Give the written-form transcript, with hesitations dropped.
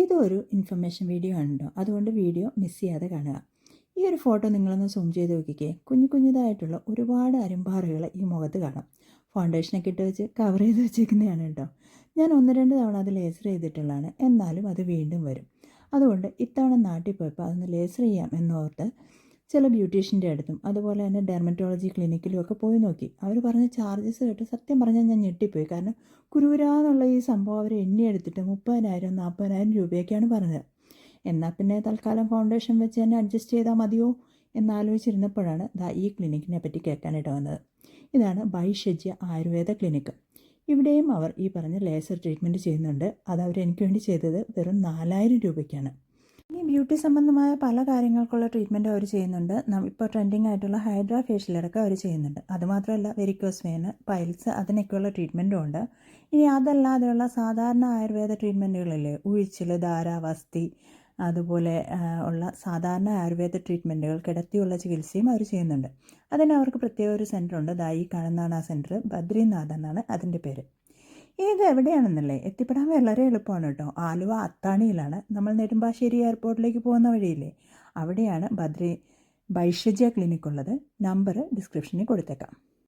ഇതൊരു information video ആണ് കേട്ടോ. അതുകൊണ്ട് വീഡിയോ മിസ് ചെയ്യാതെ കാണുക. ഈ ഒരു ഫോട്ടോ നിങ്ങളൊന്ന് സൂം ചെയ്ത് നോക്കിക്കേ. കുഞ്ഞുതായിട്ടുള്ള ഒരുപാട് അരുമ്പാറുകൾ ഈ മുഖത്ത് കാണാം. ഫൗണ്ടേഷനൊക്കെ ഇട്ട് വെച്ച് കവർ ചെയ്ത് വെച്ചേക്കുന്നതാണ് കേട്ടോ. ഞാൻ 1-2 തവണ അത് ലേസർ ചെയ്തിട്ടുള്ളതാണ്. എന്നാലും അത് വീണ്ടും വരും. അതുകൊണ്ട് ഇത്തവണ നാട്ടിൽ പോയപ്പോൾ അതൊന്ന് ലേസർ ചെയ്യാം എന്നോർത്ത് ചില ബ്യൂട്ടീഷ്യൻ്റെ അടുത്തും അതുപോലെ തന്നെ ഡെർമറ്റോളജി ക്ലിനിക്കിലും ഒക്കെ പോയി നോക്കി. അവർ പറഞ്ഞ ചാർജസ് കേട്ട് സത്യം പറഞ്ഞാൽ ഞാൻ ഞെട്ടിപ്പോയി. കാരണം കുരുകുരാന്നുള്ള ഈ സംഭവം അവർ എണ്ണിയെടുത്തിട്ട് 30,000-40,000 രൂപയൊക്കെയാണ് പറഞ്ഞത്. എന്നാൽ പിന്നെ തൽക്കാലം ഫൗണ്ടേഷൻ വെച്ച് തന്നെ അഡ്ജസ്റ്റ് ചെയ്താൽ മതിയോ എന്നാലോചിച്ചിരുന്നപ്പോഴാണ് ഈ ക്ലിനിക്കിനെ പറ്റി കേൾക്കാനായിട്ട് വന്നത്. ഇതാണ് ബൈഷജ്യ ആയുർവേദ ക്ലിനിക്ക്. ഇവിടെയും അവർ ഈ പറഞ്ഞ ലേസർ ട്രീറ്റ്മെൻറ്റ് ചെയ്യുന്നുണ്ട്. അത് അവർ എനിക്ക് വേണ്ടി ചെയ്തത് വെറും 4,000 രൂപയ്ക്കാണ്. ഈ ബ്യൂട്ടി സംബന്ധമായ പല കാര്യങ്ങൾക്കുള്ള ട്രീറ്റ്മെൻറ്റ് അവർ ചെയ്യുന്നുണ്ട്. ഇപ്പോൾ ട്രെൻഡിങ് ആയിട്ടുള്ള ഹൈഡ്രാ ഫേഷ്യലടക്കം അവർ ചെയ്യുന്നുണ്ട്. അതുമാത്രമല്ല വെരിക്കോസ് വെയിന്, പൈൽസ് അതിനൊക്കെയുള്ള ട്രീറ്റ്മെൻറ്റും ഉണ്ട്. ഇനി അതല്ലാതെയുള്ള സാധാരണ ആയുർവേദ ട്രീറ്റ്മെൻറ്റുകളില്ലേ, ഉഴിച്ചിൽ, ധാരാവസ്തി, അതുപോലെ ഉള്ള സാധാരണ ആയുർവേദ ട്രീറ്റ്മെൻറ്റുകൾ, കിടത്തിയുള്ള ചികിത്സയും അവർ ചെയ്യുന്നുണ്ട്. അതിന് അവർക്ക് പ്രത്യേക ഒരു സെൻറ്ററുണ്ട്. ഈ കാണുന്നതാണ് ആ സെൻറ്റർ. ബദ്രിനാഥ് എന്നാണ് അതിൻ്റെ പേര്. ഇത് എവിടെയാണെന്നല്ലേ, എത്തിപ്പെടാൻ വളരെ എളുപ്പമാണ് കേട്ടോ. ആലുവ അത്താണിയിലാണ്. നമ്മൾ നെടുമ്പാശ്ശേരി എയർപോർട്ടിലേക്ക് പോകുന്ന വഴിയില്ലേ, അവിടെയാണ് ബൈഷജ്യ ക്ലിനിക് ഉള്ളത്. നമ്പർ ഡിസ്ക്രിപ്ഷനിൽ കൊടുത്തേക്കാം.